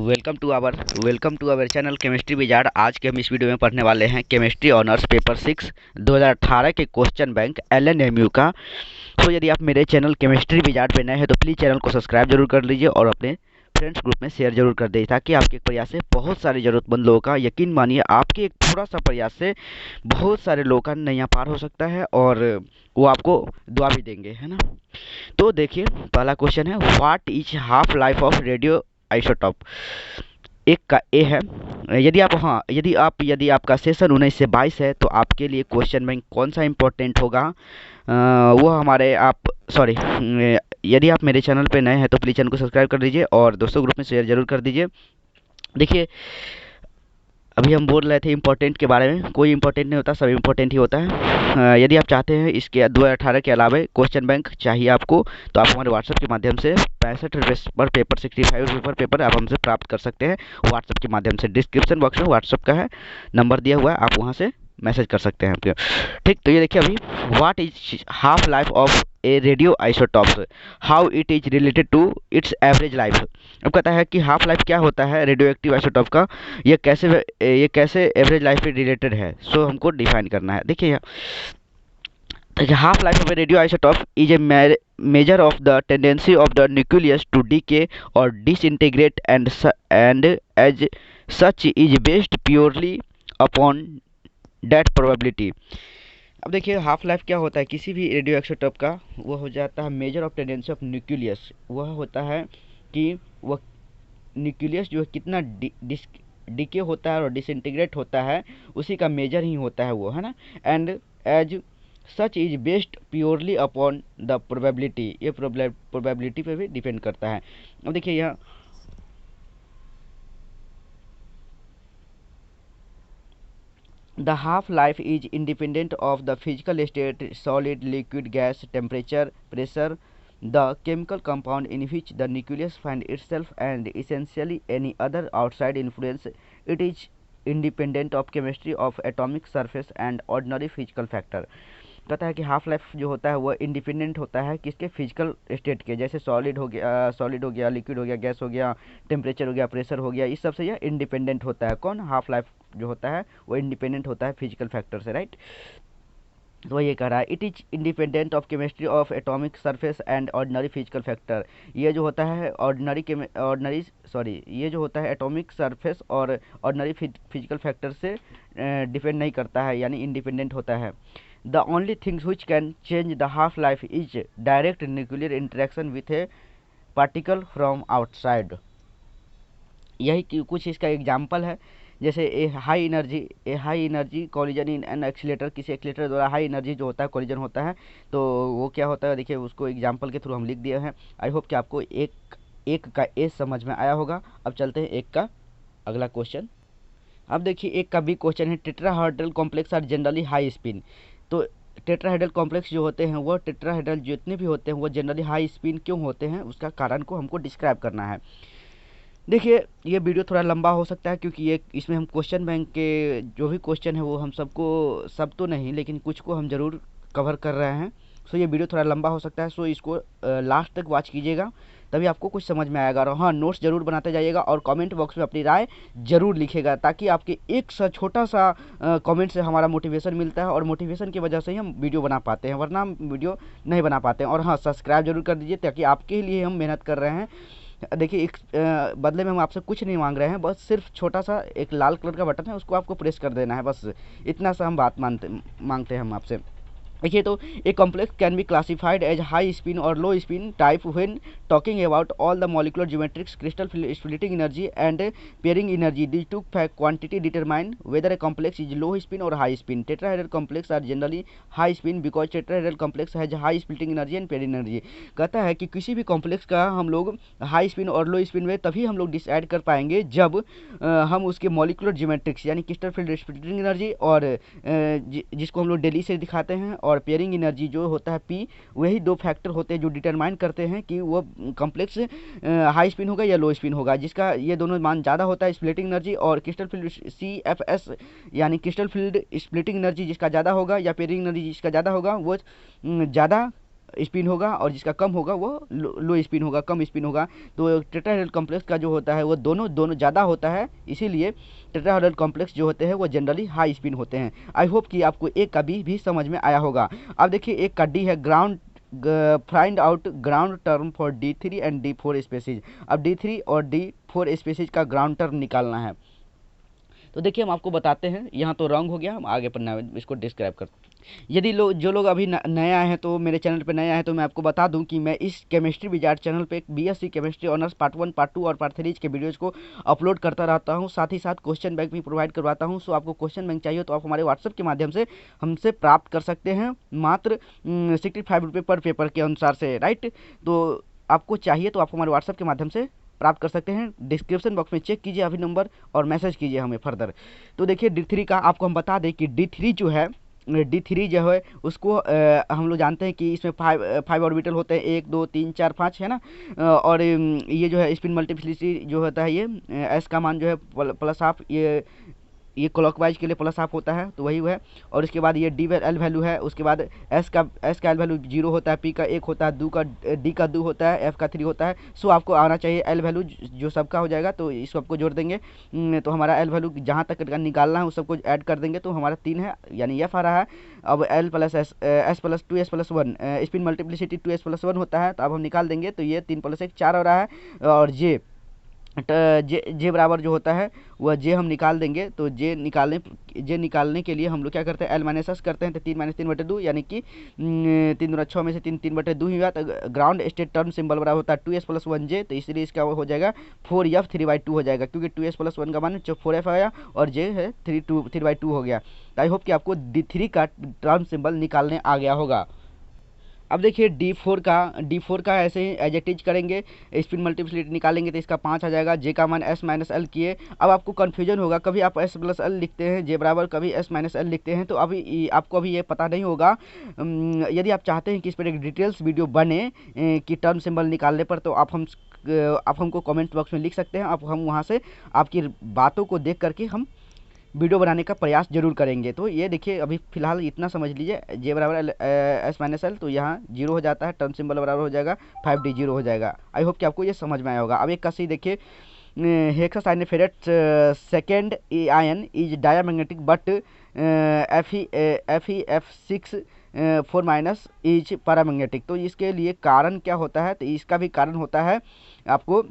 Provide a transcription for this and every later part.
Welcome to our channel chemistry wizard. आज के हम इस वीडियो में पढ़ने वाले हैं केमिस्ट्री ऑनर्स पेपर 6 2018 के क्वेश्चन बैंक LNMU का। तो यदि आप मेरे चैनल केमिस्ट्री विजार्ड पे नए हैं तो प्लीज़ चैनल को सब्सक्राइब जरूर कर लीजिए और अपने फ्रेंड्स ग्रुप में शेयर जरूर कर दीजिए, ताकि आपके एक प्रयास से बहुत सारे ज़रूरतमंद लोगों का, यकीन मानिए आपके एक थोड़ा सा प्रयास से बहुत सारे लोगों का नैया पार हो सकता है और वो आपको दुआ भी देंगे, है ना। तो देखिए, पहला क्वेश्चन है, what is half life of radio isotope. एक का ए है। यदि आपका सेशन 19 से 22 है तो आपके लिए क्वेश्चन बैंक कौन सा इंपॉर्टेंट होगा, वो हमारे आप सॉरी यदि आप मेरे चैनल पे नए हैं तो प्लीज़ चैनल को सब्सक्राइब कर दीजिए और दोस्तों ग्रुप में शेयर जरूर कर दीजिए। देखिए, अभी हम बोल रहे थे इम्पोर्टेंट के बारे में। कोई इम्पोर्टेंट नहीं होता, सब इम्पोर्टेंट ही होता है। यदि आप चाहते हैं इसके 2018 के अलावा क्वेश्चन बैंक चाहिए आपको, तो आप हमारे व्हाट्सएप के माध्यम से 65 रुपये पर पेपर, 65 रुपये पर पेपर आप हमसे प्राप्त कर सकते हैं व्हाट्सएप के माध्यम से। डिस्क्रिप्शन बॉक्स में व्हाट्सएप का है नंबर दिया हुआ है, आप वहाँ से मैसेज कर सकते हैं। ठीक, तो ये देखिए अभी, what is half life of a radio isotopes, how it is related to its average life. अब कहता है कि हाफ लाइफ क्या होता है रेडियो एक्टिव आइसोटॉप का, ये कैसे एवरेज लाइफ पे रिलेटेड है, सो हमको डिफाइन करना है। देखिए, half life of a radio isotope is a measure of the tendency of the nucleus to decay or disintegrate and as such is based purely upon that probability। अब देखिए, half life क्या होता है किसी भी रेडियो आइसोटॉप का, वो हो जाता है measure of tendency of nucleus. वह होता है कि वह न्यूक्लियस जो है कितना डिके होता है और डिसइंटीग्रेट होता है, उसी का मेजर ही होता है वो, है ना। And as such is based purely upon the probability, ये प्रोबेबिलिटी पे भी डिपेंड करता है। अब देखिए यहाँ the half life is independent of the physical state, solid, liquid, gas, temperature, pressure, the chemical compound in which the nucleus finds itself, and essentially any other outside influence. It is independent of chemistry of atomic surface and ordinary physical factor। कहता है कि half life जो होता है वह independent होता है किसके, फिजिकल स्टेट के, जैसे सॉलिड हो गया, लिक्विड हो गया, गैस हो गया, टेम्परेचर हो गया, प्रेशर हो गया, इस सब से यह इंडिपेंडेंट होता है। कौन, हाफ लाइफ जो होता है वो इंडिपेंडेंट होता है फिजिकल फैक्टर से, राइट। तो ये कह रहा है it is independent of chemistry of atomic surface and ordinary physical factor. ये जो होता है ये जो होता है एटॉमिक सरफेस और ऑर्डिनरी फिजिकल फैक्टर से डिपेंड नहीं करता है, यानी इंडिपेंडेंट होता है। The only things which can change the half life is direct nuclear interaction with a particle from outside। यही कुछ इसका एग्जाम्पल है। जैसे a high energy collision in an accelerator, किसी एक्सीलेटर द्वारा हाई एनर्जी जो होता है कॉलिजन होता है, तो वो क्या होता है, देखिए उसको एग्जाम्पल के थ्रू हम लिख दिए हैं। आई होप कि आपको एक का ए समझ में आया होगा। अब चलते हैं एक का अगला क्वेश्चन। अब देखिए, एक का भी क्वेश्चन है, tetrahedral complex are generally high spin. तो टेट्राहेड्रल कॉम्प्लेक्स जो होते हैं, वो टेट्राहेड्रल जितने भी होते हैं वो जनरली हाई स्पिन क्यों होते हैं, उसका कारण को हमको डिस्क्राइब करना है। देखिए, ये वीडियो थोड़ा लंबा हो सकता है क्योंकि इसमें हम क्वेश्चन बैंक के जो भी क्वेश्चन है वो हम सब तो नहीं, लेकिन कुछ को हम ज़रूर कवर कर रहे हैं। सो ये वीडियो थोड़ा लंबा हो सकता है, सो इसको लास्ट तक वॉच कीजिएगा, तभी आपको कुछ समझ में आएगा। और हाँ, नोट्स जरूर बनाते जाइएगा और कमेंट बॉक्स में अपनी राय जरूर लिखिएगा, ताकि आपके एक सा छोटा सा कमेंट से हमारा मोटिवेशन मिलता है और मोटिवेशन की वजह से ही हम वीडियो बना पाते हैं, वरना हम वीडियो नहीं बना पाते हैं। और हाँ, सब्सक्राइब जरूर कर दीजिए, ताकि आपके लिए हम मेहनत कर रहे हैं। देखिए, एक बदले में हम आपसे कुछ नहीं मांग रहे हैं, बस सिर्फ छोटा सा एक लाल कलर का बटन है, उसको आपको प्रेस कर देना है, बस इतना सा हम बात मांगते हैं हम आपसे। देखिए, तो a complex can be classified as high spin और low spin type when talking about all the molecular geometrics, crystal splitting energy and pairing energy. These two quantity determine whether a complex is low spin और high spin. Tetrahedral complex are generally high spin because tetrahedral complex has high splitting energy and pairing energy. कहता है कि किसी भी complex का हम लोग high spin और लो स्पिन में तभी हम लोग डिसाइड कर पाएंगे जब हम उसके मॉलिक्यूलर ज्योमेट्रिक्स यानी क्रिस्टल फील्ड स्प्लिटिंग एनर्जी और जिसको हम लोग डेली से दिखाते हैं, और पेयरिंग एनर्जी जो होता है पी, वही दो फैक्टर होते हैं जो डिटरमाइन करते हैं कि वो कॉम्प्लेक्स हाई स्पिन होगा या लो स्पिन होगा। जिसका ये दोनों मान ज़्यादा होता है, स्प्लिटिंग एनर्जी और क्रिस्टल फील्ड CFS यानी क्रिस्टल फील्ड स्प्लिटिंग एनर्जी जिसका ज़्यादा होगा, या पेयरिंग एनर्जी जिसका ज़्यादा होगा, वो ज़्यादा स्पिन होगा और जिसका कम होगा वो लो स्पिन होगा, कम स्पिन होगा। तो टेट्राहेड्रल कॉम्प्लेक्स का जो होता है वो दोनों ज़्यादा होता है, इसीलिए टेट्राहेड्रल कॉम्प्लेक्स जो होते हैं वो जनरली हाई स्पिन होते हैं। आई होप कि आपको एक का बी भी समझ में आया होगा। अब देखिए एक का डी है, ground find out ground term for D3 and D4 species. अब D3 और D4 स्पेसीज का ग्राउंड टर्म निकालना है। तो देखिए हम आपको बताते हैं, यहाँ तो रॉन्ग हो गया, हम आगे पढ़ना है इसको डिस्क्राइब करते हैं। यदि जो लोग अभी नया हैं तो मेरे चैनल पे नया है तो मैं आपको बता दूं कि मैं इस केमिस्ट्री विजार्ड चैनल पे BSc chemistry honours part 1, part 2 और पार्ट 3 के वीडियोज़ को अपलोड करता रहता हूं। साथ ही साथ क्वेश्चन बैंक भी प्रोवाइड करवाता हूं। सो आपको क्वेश्चन बैंक चाहिए तो आप हमारे व्हाट्सएप के माध्यम से हमसे प्राप्त कर सकते हैं, मात्र 65 रुपये पर पेपर के अनुसार से, राइट। तो आपको चाहिए तो आप हमारे व्हाट्सएप के माध्यम से प्राप्त कर सकते हैं। डिस्क्रिप्शन बॉक्स में चेक कीजिए अभी नंबर और मैसेज कीजिए हमें फर्दर। तो देखिए D3 का आपको हम बता दें कि D3 जो है उसको हम लोग जानते हैं कि इसमें 5 ऑर्बिटल होते हैं, 1 2 3 4 5 है ना। और ये जो है स्पिन मल्टीप्लिसिटी जो होता है, ये एस का मान जो है प्लस हाफ, ये क्लॉकवाइज के लिए प्लस हाफ होता है, तो वही है। और इसके बाद ये एल वैल्यू है, उसके बाद एस का एल वैल्यू 0 होता है, पी का 1 होता है, डी का 2 होता है, एफ का 3 होता है। सो आपको आना चाहिए एल वैल्यू जो सबका हो जाएगा, तो इस सबको जोड़ देंगे तो हमारा एल वैल्यू जहाँ तक निकालना है उस सबको ऐड कर देंगे तो हमारा 3 है, यानी एफ आ रहा है। अब L plus S plus 2 S plus 1, spin multiplicity 2s plus 1 होता है, तो अब हम निकाल देंगे तो ये 3 प्लस 1 4 हो रहा है। और जे बराबर जो होता है वह जे हम निकाल देंगे। तो जे निकालने के लिए हम लोग क्या करते हैं, एल माइनस एस करते हैं, तो 3 माइनस 3/2 यानी कि 3 दूना 6 में से 3/2 ही हुआ। तो ग्राउंड स्टेट टर्म सिंबल बराबर होता है 2s प्लस 1j, तो इसलिए इसका हो जाएगा 4f 3/2 हो जाएगा, क्योंकि 2s प्लस 1 का मान 4f आया और जे है 3/2 हो गया। तो आई होप कि आपको D3 का टर्म सिंबल निकालने आ गया होगा। अब देखिए D4 का ऐसे ही एज इट इज करेंगे, स्पिन मल्टीप्लिसिटी निकालेंगे तो इसका 5 आ जाएगा। जे का मान s माइनस एल किए। अब आपको कन्फ्यूजन होगा, कभी आप s प्लस एल लिखते हैं जे बराबर, कभी s माइनस एल लिखते हैं, तो अभी आपको अभी ये पता नहीं होगा। यदि आप चाहते हैं कि इस पर एक डिटेल्स वीडियो बने कि टर्म सिंबल निकालने पर, तो आप हमको कमेंट बॉक्स में लिख सकते हैं। आप हम वहाँ से आपकी बातों को देख करके हम वीडियो बनाने का प्रयास जरूर करेंगे। तो ये देखिए अभी फिलहाल इतना समझ लीजिए, जे बराबर एस माइनस एल, तो यहाँ 0 हो जाता है, टर्म सिंबल बराबर हो जाएगा 5d 0 हो जाएगा। आई होप कि आपको ये समझ में आया होगा। अब एक का सी देखिए, hexacyanoferrate second ion is diamagnetic but Fe(F6) 4- is paramagnetic. तो इसके लिए कारण क्या होता है, तो इसका भी कारण होता है आपको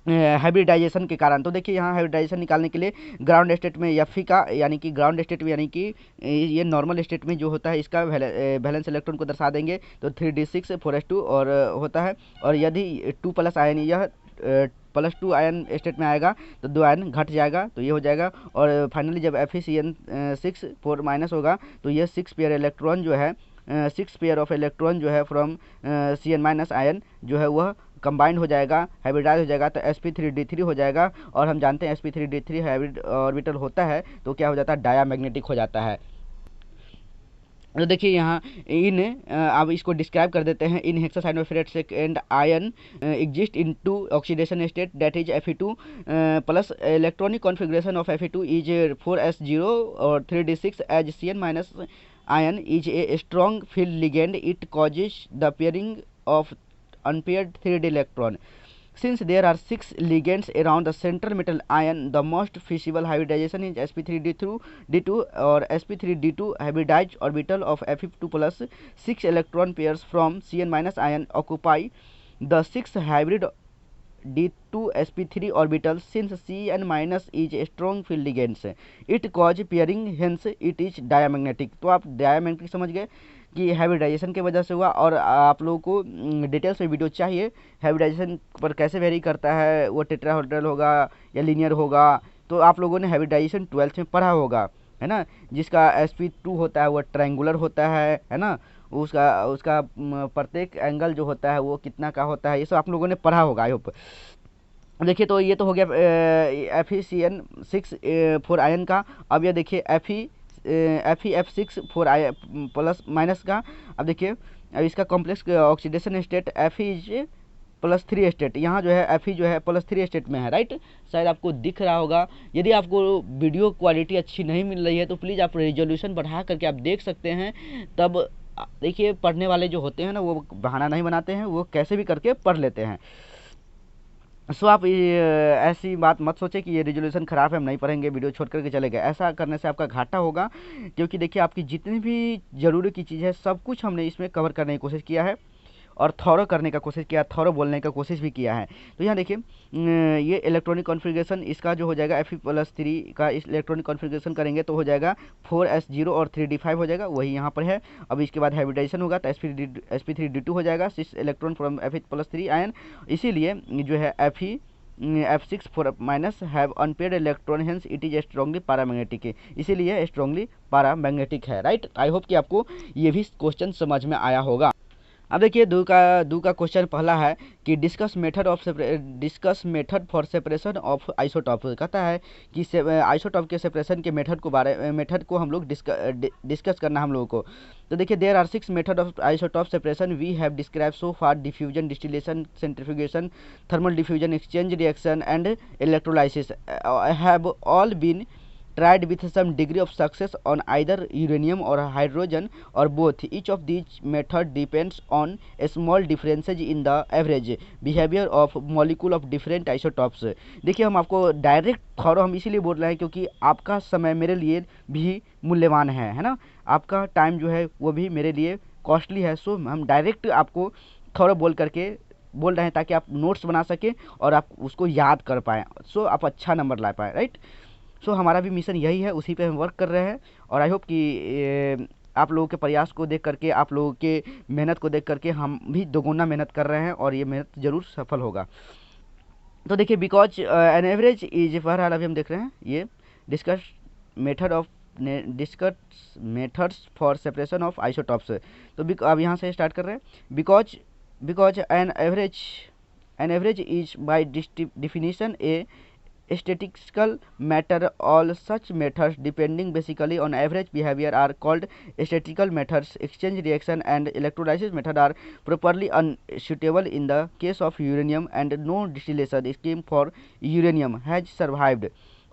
हाइब्रिडाइजेशन के कारण। तो देखिए यहाँ हाइब्रिडाइजेशन निकालने के लिए ग्राउंड स्टेट में Fe का, यानी कि ग्राउंड स्टेट में, यानी कि ये नॉर्मल स्टेट में जो होता है इसका वैलेंस इलेक्ट्रॉन को दर्शा देंगे, तो 3d6 4s2 और होता है। और यदि 2 प्लस आयन, यह +2 आयन स्टेट में आएगा तो 2 आयन घट जाएगा, तो ये हो जाएगा। और फाइनली जब FeCN6 4- होगा तो ये 6 पेयर इलेक्ट्रॉन जो है, 6 पेयर ऑफ इलेक्ट्रॉन जो है फ्रॉम Cn- आयन जो है वह कंबाइंड हो जाएगा, हाइब्रिडाइज हो जाएगा, तो sp3d3 हो जाएगा। और हम जानते हैं sp3d3 हाइब्रिड ऑर्बिटल होता है तो क्या हो जाता है, डायामैग्नेटिक हो जाता है। तो देखिए यहाँ अब इसको डिस्क्राइब कर देते हैं। In hexacyanoferrate second ion exist in 2 oxidation state, that is Fe2 plus electronic configuration of Fe2 is 4s0 और 3d6 as Cn- ion is a strong field ligand, it causes the pairing of unpaired 3d electron. Since there are 6 ligands around the central metal ion, the most feasible hybridization is sp3d2 or sp3d2 hybridized orbital of Fe2 plus 6 electron pairs from Cn- ion occupy the 6 hybrid d2 sp3 orbital. Since Cn- is a strong field ligands, it cause pairing, hence it is diamagnetic. तो आप diamagnetic समझ गए कि hybridisation की वजह से हुआ। और आप लोगों को डिटेल्स में वीडियो चाहिए हाइब्रिडाइजेशन पर कैसे वेरी करता है, वो टेट्राहेड्रल होगा या लीनियर होगा, तो आप लोगों ने हाइब्रिडाइजेशन 12th में पढ़ा होगा, है ना। जिसका sp2 होता है वो ट्रायंगुलर होता है ना। उसका प्रत्येक एंगल जो होता है वो कितना का होता है, ये सब आप लोगों ने पढ़ा होगा आई होप। देखिए तो ये तो हो गया FeCN6 4 आयन का। अब ये देखिए FeF6 4 प्लस माइनस का। अब देखिए अब इसका complex oxidation state Fe is +3 state, यहाँ जो है Fe जो है +3 स्टेट में है, राइट। शायद आपको दिख रहा होगा। यदि आपको वीडियो क्वालिटी अच्छी नहीं मिल रही है तो प्लीज़ आप रेजोल्यूशन बढ़ा करके आप देख सकते हैं, तब देखिए पढ़ने वाले जो होते हैं ना वो बहाना नहीं बनाते हैं, वो कैसे भी करके पढ़ लेते हैं। सो आप ऐसी बात मत सोचे कि ये रिजोल्यूशन ख़राब है, हम नहीं पढ़ेंगे, वीडियो छोड़ करके चले गए। ऐसा करने से आपका घाटा होगा, क्योंकि देखिए आपकी जितनी भी ज़रूरी की चीज़ है सब कुछ हमने इसमें कवर करने की कोशिश किया है और थॉरो करने का कोशिश किया, थॉरो बोलने का कोशिश भी किया है। तो यहाँ देखिए ये इलेक्ट्रॉनिक कॉन्फ़िगरेशन इसका जो हो जाएगा Fe+3 का इस इलेक्ट्रॉनिक कॉन्फ़िगरेशन करेंगे तो हो जाएगा 4s0 और 3d5 हो जाएगा, वही यहाँ पर है। अब इसके बाद हाइब्रिडाइजेशन होगा तो sp3d2 हो जाएगा, 6 इलेक्ट्रॉन फ्रॉम Fe+3 आयन, इसीलिए जो है F6 4 minus have unpaired electron, hence it is strongly paramagnetic, इसीलिए स्ट्रांगली पैरामैग्नेटिक है, राइट। आई होप कि आपको ये भी क्वेश्चन समझ में आया होगा। अब देखिए दो का क्वेश्चन पहला है कि discuss method for separation of isotope. कहता है कि आइसोटॉप के सेपरेशन के मेथड को हम लोग डिस्कस करना हम लोगों को। तो देखिए there are 6 method of isotope separation we have describe so far: diffusion, distillation, centrifugation, thermal diffusion, exchange reaction and electrolysis have all been tried with some degree of success on either uranium or hydrogen or both. Each of these method depends on a small differences in the average behavior of molecule of different isotopes. देखिए हम आपको direct thorough हम इसीलिए बोल रहे हैं क्योंकि आपका समय मेरे लिए भी मूल्यवान है ना, आपका टाइम जो है वो भी मेरे लिए कॉस्टली है। सो हम डायरेक्ट आपको थॉरो बोल रहे हैं ताकि आप नोट्स बना सकें और आप उसको याद कर पाएँ, सो आप अच्छा नंबर ला पाएँ, राइट। सो हमारा भी मिशन यही है, उसी पे हम वर्क कर रहे हैं और आई होप कि आप लोगों के प्रयास को देख करके, आप लोगों के मेहनत को देख करके हम भी दोगुना मेहनत कर रहे हैं और ये मेहनत ज़रूर सफल होगा। तो देखिए बिकॉज एन एवरेज इज, बहरहाल अभी हम देख रहे हैं ये discuss methods for separation of isotopes. तो अब यहाँ से स्टार्ट कर रहे हैं। Because an average is by definition A statistical matter. All such methods depending basically on average behavior are called statistical methods. Exchange reaction and electrolysis method are properly unsuitable in the case of uranium, and no distillation scheme for uranium has survived.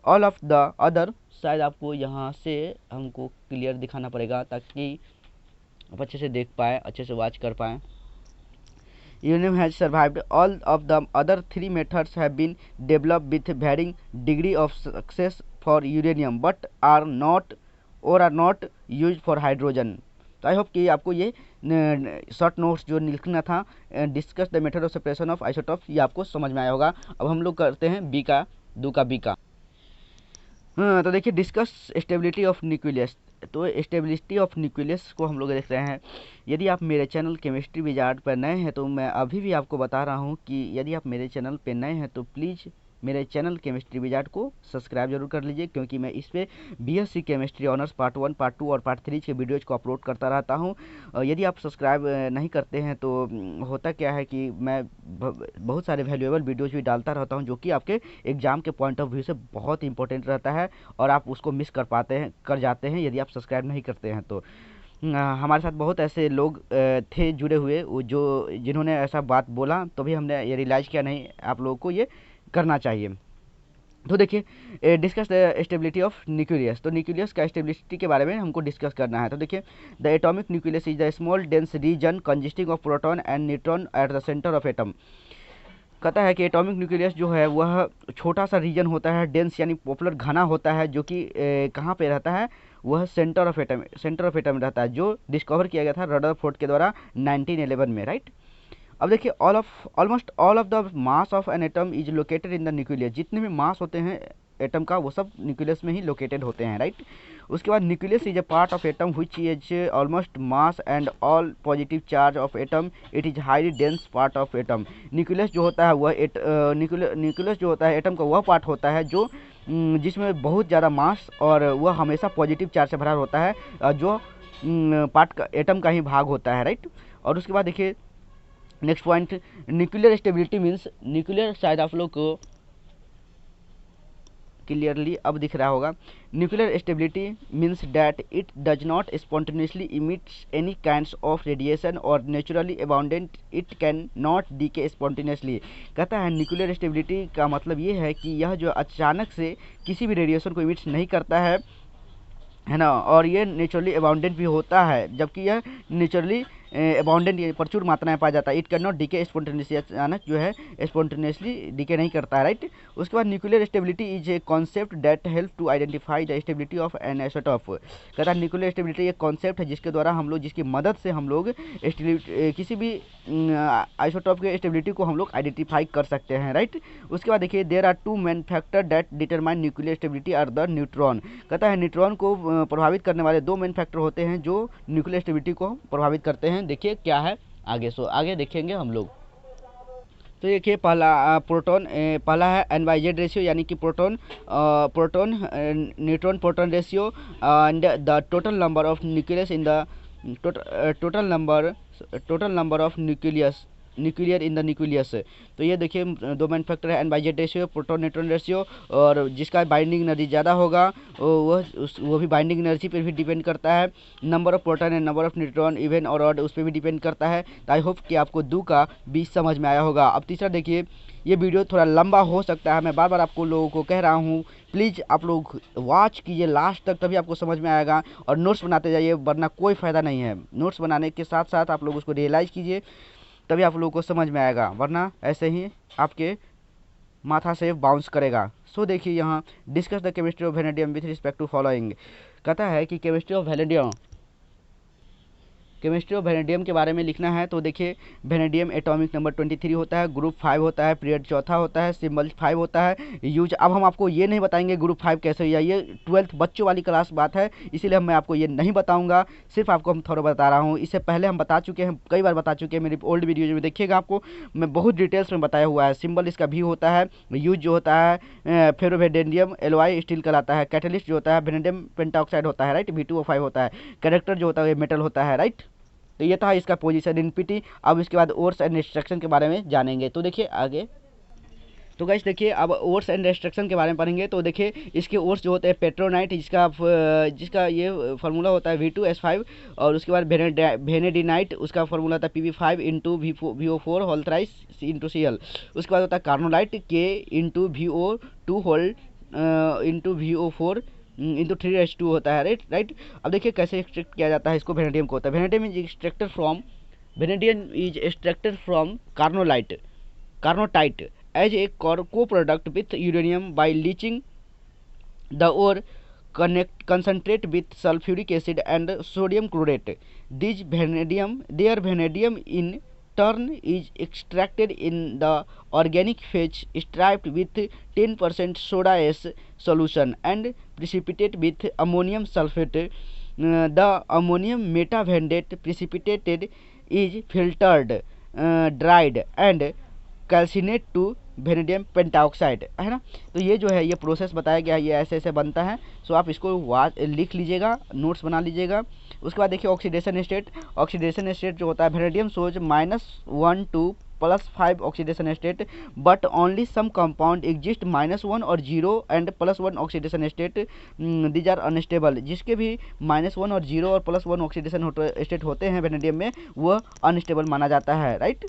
All of the other, शायद आपको यहाँ से हमको clear दिखाना पड़ेगा ताकि आप अच्छे से देख पाए, अच्छे से वॉच कर पाएँ। Uranium has survived. All of the other 3 methods have been developed with varying degree of success for uranium, but are not used for hydrogen. तो आई होप कि आपको ये शॉर्ट नोट्स जो लिखना था, discuss the method of separation of isotopes, ये आपको समझ में आया होगा। अब हम लोग करते हैं बी का तो देखिए डिस्कस स्टेबिलिटी ऑफ न्यूक्लियस। तो स्टेबिलिटी ऑफ न्यूक्लियस को हम लोग देख रहे हैं। यदि आप मेरे चैनल केमिस्ट्री विजार्ड पर नए हैं तो मैं अभी भी आपको बता रहा हूं कि यदि आप मेरे चैनल पर नए हैं तो प्लीज़ मेरे चैनल केमिस्ट्री विजार्ड को सब्सक्राइब जरूर कर लीजिए, क्योंकि मैं इस पर BSc chemistry honours part 1, part 2 और पार्ट 3 के वीडियोज़ को अपलोड करता रहता हूं। यदि आप सब्सक्राइब नहीं करते हैं तो होता क्या है कि मैं बहुत सारे वैल्यूएबल वीडियोज़ भी डालता रहता हूं जो कि आपके एग्ज़ाम के पॉइंट ऑफ व्यू से बहुत इंपॉर्टेंट रहता है और आप उसको मिस कर जाते हैं यदि आप सब्सक्राइब नहीं करते हैं। तो हमारे साथ बहुत ऐसे लोग थे जुड़े हुए जिन्होंने ऐसा बात बोला, तो भी हमने ये रियलाइज़ किया नहीं आप लोगों को ये करना चाहिए। तो देखिए discuss the stability of nucleus. तो न्यूक्लियस का स्टेबिलिटी के बारे में हमको डिस्कस करना है। तो देखिए the atomic nucleus is the small dense region consisting of proton and neutron at the centre of atom. कहता है कि एटॉमिक न्यूक्लियस जो है वह छोटा सा रीजन होता है, डेंस यानी पॉपुलर घना होता है, जो कि कहाँ पे रहता है, वह सेंटर ऑफ एटम में रहता है, जो डिस्कवर किया गया था रदरफोर्ड के द्वारा 1911 में, राइट। अब देखिए almost all of the mass of an atom is located in the nucleus. जितने भी मास होते हैं एटम का वो सब न्यूक्लियस में ही लोकेटेड होते हैं, राइट। उसके बाद nucleus is a part of atom which is almost mass and all positive charge of atom, it is highly dense part of atom. Nucleus जो होता है वह न्यूक्लियस जो होता है एटम का वह पार्ट होता है जो जिसमें बहुत ज़्यादा मास और वह हमेशा पॉजिटिव चार्ज से भरा होता है, जो पार्ट का एटम का ही भाग होता है, राइट। और उसके बाद देखिए next point, nuclear stability means, nuclear शायद आप लोग को क्लियरली अब दिख रहा होगा, nuclear stability means that it does not spontaneously emits any kinds of radiation और naturally abundant it can not decay spontaneously. कहता है न्यूक्लियर स्टेबिलिटी का मतलब ये है कि यह जो अचानक से किसी भी रेडिएशन को इमिट्स नहीं करता है, है ना, और ये नेचुरली अबाउंडेंट भी होता है, जबकि यह नेचुरली अबाउंडेंट प्रचुर मात्रा में पाया जाता है। It can not decay spontaneously, अचानक जो है स्पॉन्टेनियसली डीके नहीं करता है, राइट। उसके बाद nuclear stability is a concept that help to identify the stability of an isotope. कहता है न्यूक्लियर स्टेबिलिटी एक कॉन्सेप्ट है जिसके द्वारा हम लोग, जिसकी मदद से हम लोग किसी भी आइसोटोप के स्टेबिलिटी को हम लोग आइडेंटिफाई कर सकते हैं, राइट। उसके बाद देखिए there are two main factor that determine nuclear stability are the neutron. कहता है न्यूट्रॉन को प्रभावित करने वाले दो मेन फैक्टर होते हैं जो न्यूक्लियर स्टेबिलिटी को प्रभावित करते हैं। देखिए क्या है आगे, सो आगे देखेंगे हम लोग। तो देखिए पहला है NY/Z रेशियो, यानी कि neutron proton ratio and the total number of nucleus in the total number of nuclear in the nucleus. तो ये देखिए दो मेन फैक्टर है, NY/Z ratio, proton neutron ratio, और जिसका बाइंडिंग एनर्जी ज़्यादा होगा वो भी बाइंडिंग एनर्जी पर भी डिपेंड करता है। Number of proton and number of neutron even और ऑड उस पर भी डिपेंड करता है। तो आई होप कि आपको दो का 20 समझ में आया होगा। अब तीसरा देखिए, ये वीडियो थोड़ा लंबा हो सकता है, मैं बार बार आपको लोगों को कह रहा हूँ, प्लीज़ आप लोग वॉच कीजिए लास्ट तक, तभी आपको समझ में आएगा, और नोट्स बनाते जाइए, वरना कोई फ़ायदा नहीं है। नोट्स बनाने के साथ साथ आप लोग उसको रियलाइज़ कीजिए, तभी आप लोगों को समझ में आएगा, वरना ऐसे ही आपके माथा से बाउंस करेगा। सो देखिए यहाँ discuss the chemistry of vanadium with respect to following. कहता है कि केमिस्ट्री ऑफ वेनेडियम के बारे में लिखना है। तो देखिए वेनेडियम एटॉमिक नंबर 23 होता है, ग्रुप 5 होता है, पीरियड चौथा होता है, सिंबल 5 होता है, यूज। अब हम आपको ये नहीं बताएंगे ग्रुप 5 कैसे हुआ, ये 12th बच्चों वाली क्लास बात है, इसीलिए मैं आपको ये नहीं बताऊंगा, सिर्फ आपको हम थोड़ा बता रहा हूँ। इससे पहले हम बता चुके हैं, कई बार बता चुके हैं, मेरी ओल्ड वीडियो में देखिएगा, आपको मैं बहुत डिटेल्स में बताया हुआ है। सिंबल इसका भी होता है, यूज जो होता है फेरोवेनेडियम एलॉय स्टील कहलाता है, कैटलिस्ट जो होता है वेनेडियम पेंटाऑक्साइड होता है, राइट, V2O5 होता है, कैरेक्टर जो होता है मेटल होता है, राइट। तो ये था इसका पोजीशन इन पीटी। अब इसके बाद ओर्स एंड रिस्ट्रक्शन के बारे में जानेंगे। तो देखिए आगे, तो गाइस देखिए अब ओर्स एंड रिस्ट्रक्शन के बारे में पढ़ेंगे। तो देखिए इसके ओर्स जो होते हैं पेट्रोनाइट, जिसका ये फार्मूला होता है V2S5, और उसके बाद वेनेडिनाइट, उसका फार्मूला होता है PB5 into VO4 whole thrice into Cl। उसके बाद होता है carnotite K into VO2 whole into VO4 into 3H2 होता है, राइट। अब देखिए कैसे एक्सट्रैक्ट किया जाता है इसको, वेनेडियम को होता है vanadium is extracted from carnotite as a coproduct with uranium by leaching the ore concentrate with sulfuric acid and sodium chlorate. Their vanadium in turn is extracted in the organic phase striped with 10% soda ash solution and precipitate with ammonium sulfate. The ammonium metavanadate precipitated is filtered, dried and calcinate to vanadium pentoxide, है ना। तो ये जो है ये process बताया गया है, ये ऐसे ऐसे बनता है। सो आप इसको लिख लीजिएगा, नोट्स बना लीजिएगा। उसके बाद देखिए ऑक्सीडेशन स्टेट जो होता है vanadium shows -1 to +5 oxidation state, but only some compound exist -1 और 0 and +1 oxidation state, these are unstable. जिसके भी -1 और 0 और +1 ऑक्सीडेशन स्टेट होते हैं वेनेडियम में, वह अनस्टेबल माना जाता है, राइट।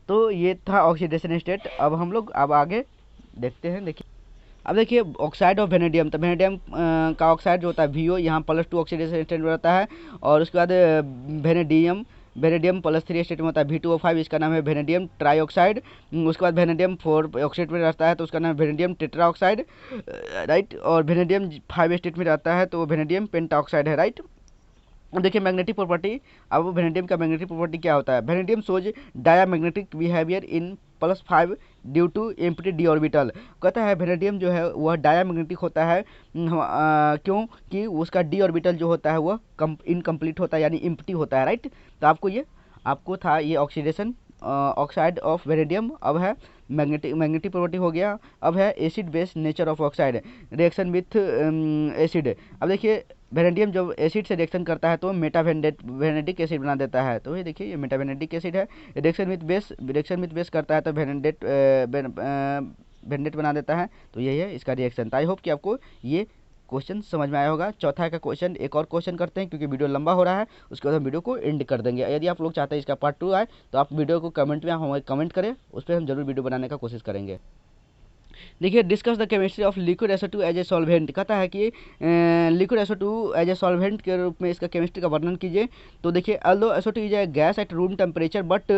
तो ये था ऑक्सीडेशन स्टेट। अब हम लोग अब आगे देखते हैं। देखिए अब देखिए ऑक्साइड ऑफ वेनेडियम, तो वेनेडियम का ऑक्साइड जो होता है VO, यहाँ +2 ऑक्सीडेशन स्टेट में रहता है, और उसके बाद वेनेडियम +3 स्टेट में होता है V2O5, इसका नाम है वेनेडियम ट्राईऑक्साइड। उसके बाद वेनेडियम 4 ऑक्सीडेट में रहता है, तो उसका नाम है वेनेडियम टेट्राऑक्साइड, राइट। और वेनेडियम 5 स्टेट में रहता है, तो वेनेडियम पेंटाऑक्साइड है, राइट। अब देखिए मैग्नेटिक प्रॉपर्टी। अब वेनेडियम का मैग्नेटिक प्रॉपर्टी क्या होता है, vanadium shows diamagnetic behaviour in +5 due to empty D orbital. कहता है वेनेडियम जो है वह डायामैग्नेटिक होता है, क्योंकि उसका डी ऑर्बिटल जो होता है वह इनकम्प्लीट होता है, यानी एम्प्टी होता है, राइट। तो आपको था ये ऑक्सीडेशन ऑक्साइड ऑफ वेनेडियम। अब है मैग्नेटिक प्रॉपर्टी हो गया। अब है acid base nature of oxide, reaction with acid. अब देखिए वेनेडियम जब एसिड से रिएक्शन करता है तो वेनेडिक एसिड बना देता है। तो ये देखिए ये मेटावेनेडिक एसिड है। रिएक्शन विथ बेस करता है तो वेनेडेट बना देता है। तो यही है इसका रिएक्शन। तो आई होप कि आपको ये क्वेश्चन समझ में आया होगा। चौथा का क्वेश्चन, एक और क्वेश्चन करते हैं क्योंकि वीडियो लंबा हो रहा है, उसके बाद हम वीडियो को एंड कर देंगे। यदि आप लोग चाहते हैं इसका पार्ट 2 आए तो आप वीडियो को कमेंट में हमें कमेंट करें, उस पर हम जरूर वीडियो बनाने का कोशिश करेंगे। देखिए discuss the chemistry of liquid SO2 as a solvent. कहता है कि liquid SO2 as a solvent के रूप में इसका केमिस्ट्री का वर्णन कीजिए। तो देखिए although SO2 is a gas at room temperature but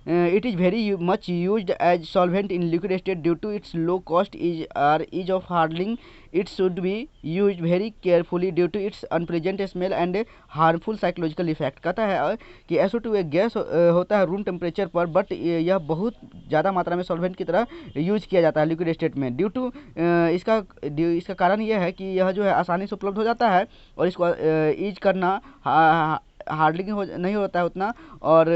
it is very much used as solvent in liquid state due to its low cost ease of handling. It should be used very carefully due to its unpleasant smell and harmful psychological effect। कहता है कि SO2 एक gas होता है room temperature पर, but यह बहुत ज़्यादा मात्रा में सॉल्वेंट की तरह यूज किया जाता है लिक्विड स्टेट में। ड्यू टू इसका कारण यह है कि यह जो है आसानी से उपलब्ध हो जाता है और इसको यूज करना हार्डलिंग नहीं होता है उतना, और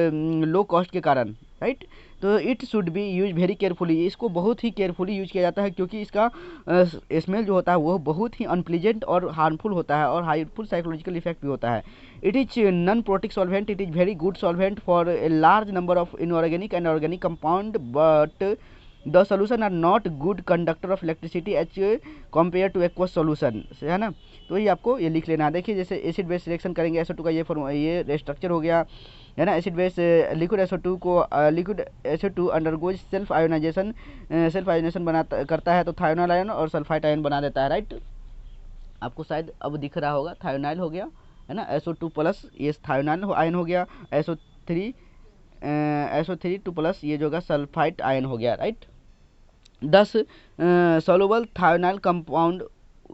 लो कॉस्ट के कारण, राइट। तो it should be use very carefully, इसको बहुत ही केयरफुली यूज किया जाता है क्योंकि इसका स्मेल जो होता है वो बहुत ही अनप्लीजेंट और हार्मफुल होता है और हार्मफुल साइकोलॉजिकल इफेक्ट भी होता है। It is non protic solvent, it is very good solvent for a large number of inorganic and organic compound, but the solution are not good conductor of electricity as compare to aqueous solution, है ना। तो ये आपको ये लिख लेना है। देखिए जैसे एसिड बेस रिएक्शन करेंगे SO2 का ये स्ट्रक्चर हो गया, है ना। Acid base liquid SO2 undergoes self ionization करता है तो थायोनाइल आयन और सल्फाइड आयन बना देता है, राइट। आपको शायद अब दिख रहा होगा, थायोनाइल हो गया, है ना। SO2 प्लस ये थायोनाइल आयन हो गया, SO3 प्लस ये जो होगा सल्फाइड आयन हो गया, right. Thus, soluble thionyl compound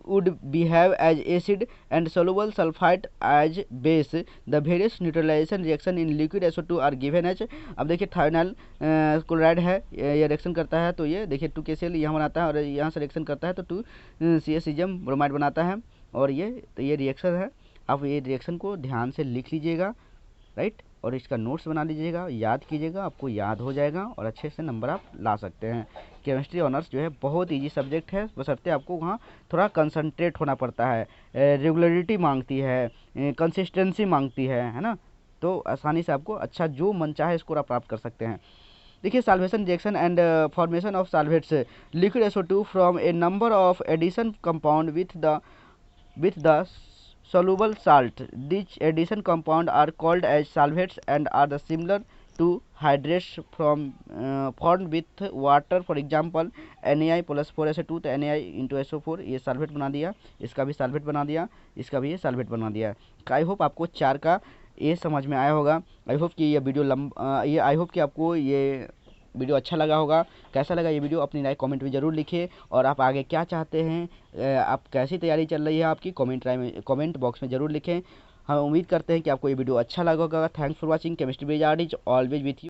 would behave as acid and soluble sulfite as base. The various neutralization reaction in liquid SO2 are given as। अब देखिए थायोनाइल क्लोराइड है, ये रिएक्शन करता है तो ये देखिए 2KCl यहाँ बनाता है और यहाँ से रिएक्शन करता है तो 2CH ब्रोमाइड बनाता है, और ये रिएक्शन है। आप ये रिएक्शन को ध्यान से लिख लीजिएगा, राइट, और इसका नोट्स बना लीजिएगा, याद कीजिएगा, आपको याद हो जाएगा और अच्छे से नंबर आप ला सकते हैं। केमिस्ट्री ऑनर्स जो है बहुत इजी सब्जेक्ट है, बशर्ते आपको वहाँ थोड़ा कंसंट्रेट होना पड़ता है, रेगुलरिटी मांगती है, कंसिस्टेंसी मांगती है ना। तो आसानी से आपको अच्छा जो मन चाहे स्कोर आप प्राप्त कर सकते हैं। देखिए solvation reaction and formation of solvates liquid SO2 from a number of addition compound with the soluble salt. These addition compound are called as solvates and are the similar to hydrates formed with water. For example, NaI plus 4SO2 तो NaI into SO4 ये sulphate बना दिया, इसका भी sulphate बना दिया, इसका भी ये सल्फेट बना दिया। आई होप आपको 4 का ये समझ में आया होगा। आई होप कि ये वीडियो आई होप कि आपको ये वीडियो अच्छा लगा होगा। कैसा लगा ये वीडियो अपनी राय कमेंट में ज़रूर लिखिए, और आप आगे क्या चाहते हैं, आप कैसी तैयारी चल रही है आपकी, कमेंट बॉक्स में ज़रूर लिखें। हम उम्मीद करते हैं कि आपको ये वीडियो अच्छा लगा होगा। Thanks for watching. Chemistry with R is always with you.